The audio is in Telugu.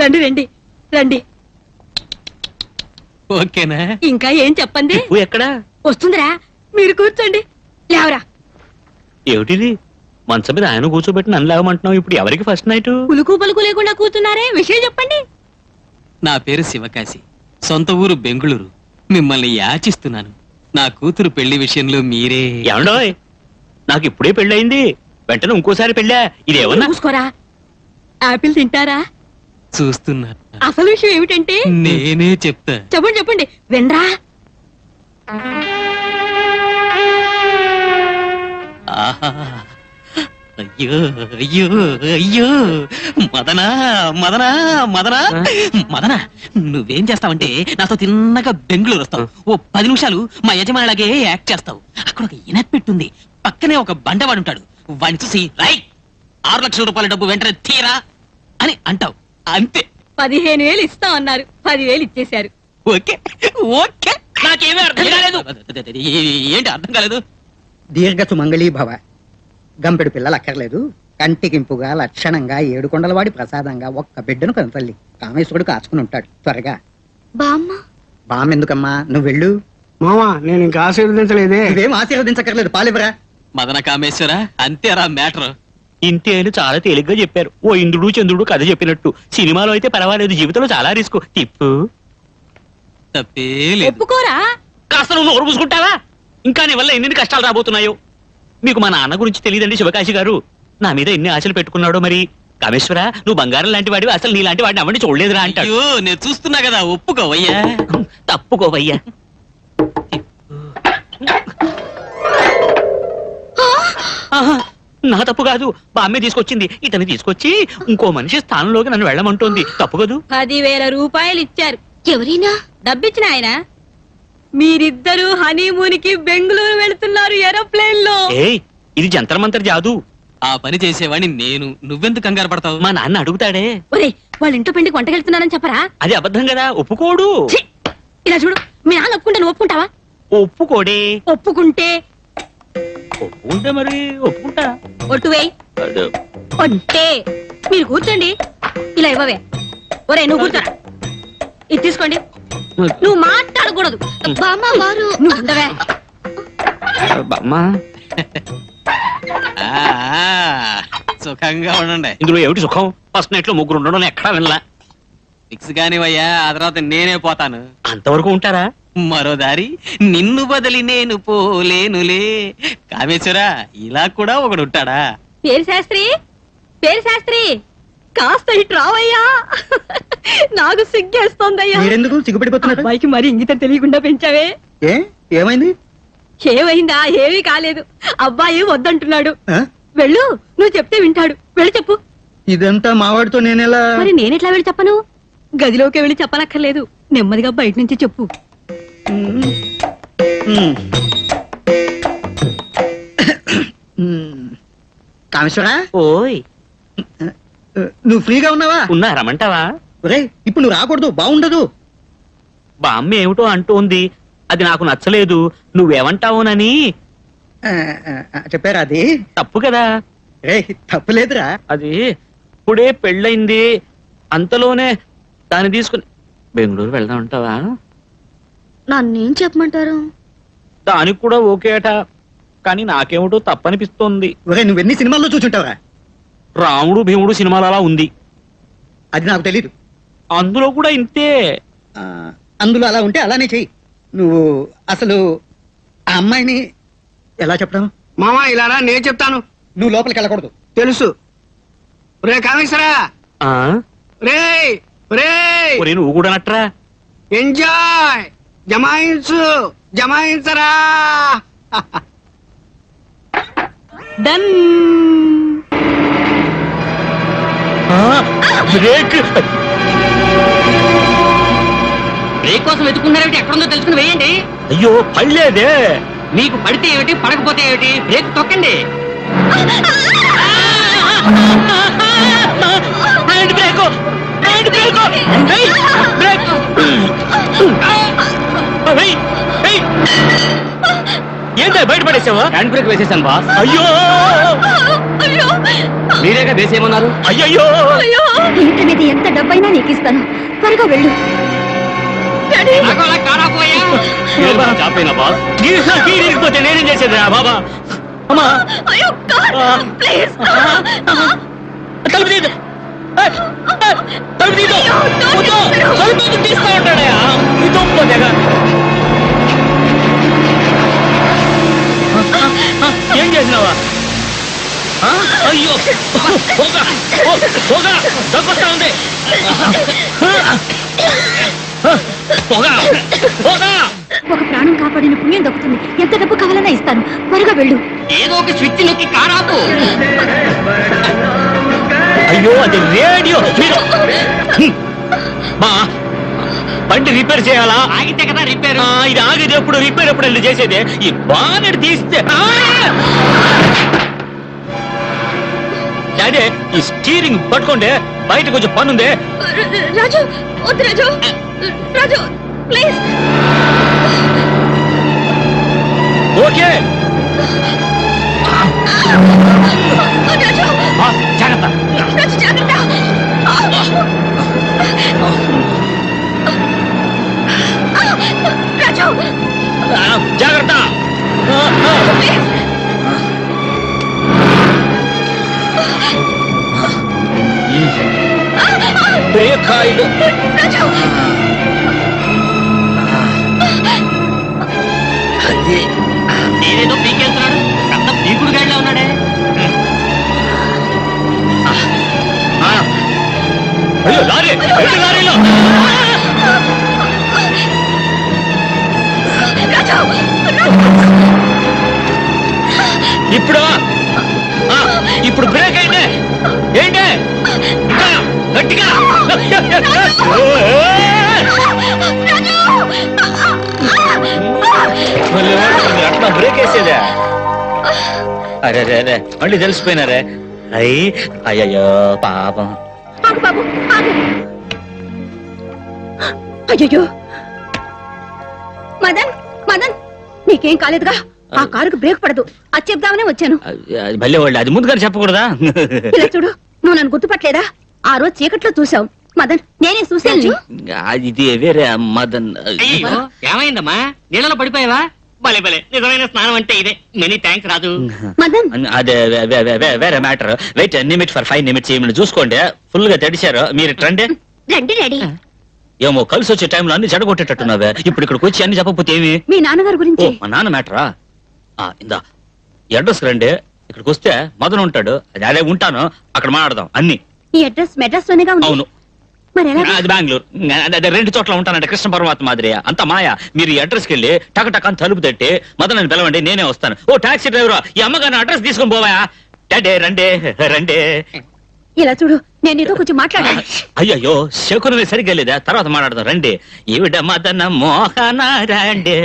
రండి రండి రండి. ఓకేనా? ఇంకా ఏం చెప్పండి. ఎక్కడా వస్తుందిరా, మీరు కూర్చోండి. లేవరా. ఏమిటిది? మంచం మీద ఆయన కూర్చోబెట్టి నన్ను లేవమంటున్నావు. ఇప్పుడు ఎవరికి ఫస్ట్ నైట్? పులుకు పలుకు లేకుండా కూర్చున్నారే, విషయం చెప్పండి. నా పేరు శివకాశి, సొంత ఊరు బెంగుళూరు. మిమ్మల్ని యాచిస్తున్నాను. నా కూతురు పెళ్లి విషయంలో మీరే. ఏమండోయ్, నాకు ఇప్పుడే పెళ్ళయింది, వెంటనే ఇంకోసారి పెళ్ళా? ఇదేమన్నా? చూసుకోరా. ఆపిల్ తింటారా? చూస్తున్నా. అసలు విషయం ఏమిటంటే నేనే చెప్తా. చెప్పండి చెప్పండి, వినరా. ఆహా, అయ్యో అయ్యో అయ్యో, మదనా మదనా మదనా మదనా, నువ్వేం చేస్తావంటే నాతో తిన్నగా బెంగళూరు వస్తావు. ఓ 10 నిమిషాలు మా యజమానిలాగే యాక్ట్ చేస్తావు. అక్కడ ఒక ఇనపెట్టుంది, పక్కనే ఒక బండవాడు ఉంటాడు. వాడిని చూసి రై 6 లక్షల రూపాయల డబ్బు వెంటనే తీరా అని అంటావు. అంతే. 15,000 ఇస్తాం అన్నారు, 10,000 ఇచ్చేశారు. Okay okay. నాకేమీ అర్థం కాలేదు. ఏంటి అర్థం కాలేదు? దీర్ఘ సుమంగళీ భవ. గంపెడు పిల్లలు అక్కర్లేదు, కంటికింపుగా లక్షణంగా 7 కొండలవాడి ప్రసాదంగా ఒక్క బిడ్డను కనతల్లి కామేశ్వరుడు కాచుకుని ఉంటాడు. త్వరగా. బామ్మ ఎందుకమ్మా, నువ్వు వెళ్ళు. మామా, నేను ఇంకా ఆశీర్వదించలేదే. ఇవేం ఆశీర్వదించక్కర్లేదు, పాలివరా. మదన కామేశ్వర, అంతేరా మ్యాటర్. ఇంతే అని చాలా తేలిగ్గా చెప్పారు. ఓ ఇంద్రుడు చంద్రుడు కథ చెప్పినట్టు. సినిమాలో అయితే పర్వాలేదు, జీవితంలో చాలా రిస్క్. తిప్పు. తప్పే లేదు. ఒప్పుకోరా. కాస్త నువ్వు నోరు పూసుకుంటావా? ఇంకా నీ వల్ల ఎన్ని కష్టాలు రాబోతున్నాయో. మీకు మా నాన్న గురించి తెలియదండి శివకాశి గారు. నా మీద ఎన్ని ఆశలు పెట్టుకున్నాడో. మరి కామేశ్వర, నువ్వు బంగారం లాంటి వాడివి, అసలు నీ లాంటి వాడిని అవ్వండి చూడలేదురా అంటాడు. అయ్యో, నేను చూస్తున్నా కదా, ఒప్పుకోవయ్యా. తప్పుకోవయ్యా. నా తప్పు కాదు, బామ్మే తీసుకొచ్చింది. ఇతన్ని తీసుకొచ్చి ఇంకో మనిషి స్థానంలోకి నన్ను వెళ్ళమంటోంది. తప్పు కదూ? 10,000 రూపాయలు ఇచ్చారు. ఎవరైనా డబ్బిచ్చిన ఆయన. మీరిద్దరూ హనీమూన్ కి బెంగళూరు వెళుతున్నారు ఏరోప్లేన్ లో. ఏయ్, ఇది జంతర్ మంతర్ జాదు. ఆ పని చేసేవాడిని నేను. నువ్వెందుకు కంగారు పడతావు? మా నాన్న అడుగుతాడే. ఒరే, వాళ్ళ ఇంట్లో పెండికి వంటకెళ్తున్నారని చెప్పరా? అది అబద్ధం కదా, ఒప్పుకోడు. ఇలా చూడు, మీ నాన్న ఒప్పుకుంటే నువ్వు ఒప్పుకుంటావా? ఒప్పుకోడే. ఒప్పుకుంటే ఒప్పుకుంటే మరి ఒప్పుకుంటా. ఒట్టు వేయి. ఒట్టే. మీరు కూర్చోండి. ఇలా ఇవ్వవే. ఒరే, నువ్వు కూర్చోరా. ఇది తీసుకోండి. నువ్వు మాట్లాడకూడదు. నువ్వు ఉండవే. సుఖంగా ఉండండి. ఇందులో ఏమిటి సుఖం? ఫస్ట్ నైట్ లో ముగ్గురు ఉండడం ఎక్కడా వినలా. ఫిక్స్ కానివయ్యా, ఆ తర్వాత నేనే పోతాను. అంతవరకు ఉంటారా? మరో దారి నిన్ను బదిలి నేను పోలేనులే. కామేశ్వర, ఇలా కూడా ఒకడు ఉంటాడా? పేరు శాస్త్రి, పేరు శాస్త్రి, కాస్త ఇటు రావయ్యా. నాకు సిగ్గేస్తోందయ్యా. మీరెందుకు సిగ్గుపడిపోతున్నారు? అబ్బాయికి మరి ఇంగితం తెలియకుండా పెంచావే. ఏమైంది? ఏమైందా? ఏమీ కాలేదు. అబ్బాయి వద్దంటున్నాడు. వెళ్ళు, నువ్వు చెప్తే వింటాడు. వెళ్ళి చెప్పు. ఇదంతా మావాడితో నేనెలా? మరి నేనెట్లా వెళ్ళి చెప్పను? గదిలోకి వెళ్ళి చెప్పనక్కర్లేదు, నెమ్మదిగా బయట నుంచి చెప్పు. కామేశ్వరా, ఓయ్, నువ్వు ఫ్రీగా ఉన్నావా? ఉన్నా, రమ్మంటావా? రే, ఇప్పుడు నువ్వు రాకూడదు, బాగుండదు. బామ్మ ఏమిటో అంటూ ఉంది, అది నాకు నచ్చలేదు. నువ్వేమంటావునని చెప్పారా? అది తప్పు కదా. రే, తప్పులేదురా. అది ఇప్పుడే పెళ్ళయింది, అంతలోనే దాన్ని తీసుకుని బెంగళూరు వెళ్దాం అంటావా? నన్నేం చెప్పమంటారు? దానికి కూడా ఓకే అట, కానీ నాకేమిటో తప్పనిపిస్తోంది. నువ్వెన్ని సినిమాల్లో చూసుంటావురా? రాముడు భీముడు సినిమాలు అలా ఉంది. అది నాకు తెలీదు. అందులో కూడా ఇంతే. అందులో అలా ఉంటే అలానే చెయ్యి. నువ్వు అసలు ఆ అమ్మాయిని ఎలా చెప్పడం? మామా, ఇలా నేను చెప్తాను. నువ్వు లోపలికి వెళ్ళకూడదు. తెలుసు. రే కామేశ్వరా, రే రే, నువ్వు కూడా నట్రా. ఎంజాయ్, జమాయించు, జమాయించరా. డన్. బ్రేక్. బ్రేక్ కోసం వెతుకున్నారేమిటి? ఎక్కడుందో తెలుసుకుని వేయండి. అయ్యో, పడలేదే. మీకు పడితే ఏమిటి, పడకపోతే ఏమిటి, బ్రేక్ తొక్కండి. ఏంటో బయట పడేసావా? హ్యాండ్ బ్రేక్ వేసేసాను బాస్. అయ్యో, మీరేగా వేసేయమన్నారు. అయ్యయ్యో ఇంటి మీద ఎంత డబ్బైనా నీకు ఇస్తాను, త్వరగా వెళ్ళు. పోతే నేనేం చేసేది బాబా? అమ్మా తలుపు తీదు, తలుపు తీదు, తలుపు తీస్తా ఉంటాడా? ఏం చేసినావా? అయ్యో దగ్గొస్తా ఉంది. ఒక ప్రాణం కాపాడిన పుణ్యం దక్కుతుంది. ఎంత డబ్బు కావాలన్నా ఇస్తాను, త్వరగా వెళ్ళు. ఏదో ఒక స్విచ్ నొక్కి కారాపు. అయ్యో అది రేడియో. మా బండి రిపేర్ చేయాలా? ఆగితే కదా రిపేర్. ఇది ఆగేది ఎప్పుడు, రిపేర్ ఎప్పుడు వెళ్ళి చేసేది? ఈ బానెట్ తీస్తే డాడీ ఈ స్టీరింగ్ పట్టుకోండి, బయట కొంచెం పని ఉంది. రాజు వద్దు, రాజు, రాజు ప్లీజ్. ఓకే జాగ్రత్త, రాజు జాగ్రత్త. రాజు జాగ్రత్త. Break oil. నేనేదో పీకెళ్తున్నాడు, పెద్ద పీకుడు గాడిలా ఉన్నాడే. అయ్యో లారీ, లారీలో ఇప్పుడు ఇప్పుడు బ్రేక్ అయితే ఏంటే గట్టిగా అట్లా బ్రేక్ వేసేదే. అరే రే రే మళ్ళీ తెలిసిపోయినారే. అయ్యయ్యో పాపం. అయ్యో మదన్, మదన్ నీకేం కాలేదుగా? ఆ కారుకు బ్రేక్ పడదు, అది చెప్దామనే వచ్చాను. భలే వాళ్ళు, అది ముందుగానే చెప్పకూడదా? ఇలా చూడు, నువ్వు నన్ను గుర్తుపట్టలేదా? ఆ రోజు చీకట్లో చూసావు. మదన్ నేనే చూశాను. ఇది వేరే మదన్. ఏమైందమ్మా, నీళ్ళలో పడిపోయావా? భలే భలే, నిజమైన స్నానం అంటే ఇదే. మెనీ థ్యాంక్స్ రాజు. మదన్ అదే వేరే matter. Wait minute for 5 minutes. ఏమైనా చూసుకోండి, ఫుల్ గా తడిశారు. మీరు రండి. రండి డాడీ. ఏమో కలిసి వచ్చే టైంలో అన్ని చెడగొట్టేటట్టున్నావే. ఇప్పుడు ఇక్కడికి వచ్చి అన్ని చెప్పకపోతే ఏమి? మీ నాన్నగారి గురించి. మా నాన్న మ్యాటరా? ఇందా అడ్రస్ రండి. ఇక్కడికి వస్తే మదన్ ఉంటాడు, అదే ఉంటాను, అక్కడ మాట్లాడదాం అన్ని. ఈ అడ్రస్ మెడ్రాస్ లోనేగా ఉంది. అవును, మరి ఎలా? అది బెంగళూరు. అదే 2 చోట్ల ఉంటానంటే కృష్ణ పరమాత్మ మాదిరి అంత మాయా. మీరు ఈ అడ్రస్కి వెళ్ళి టక్ టక్ అని తలుపు తట్టి మదన్ అని పిలవండి, నేనే వస్తాను. ఓ టాక్సీ డ్రైవర్, ఈ అమ్మగారిని అడ్రస్ తీసుకొని పోవా. డాడీ రండి రండి. ఇలా చూడు, నేను నీతో కొంచెం మాట్లాడాలి. అయ్యయ్యో శకునమే సరిగ్గా లేదా, తర్వాత మాట్లాడదాం రండి. ఈవిడ మదన మోహన రండి.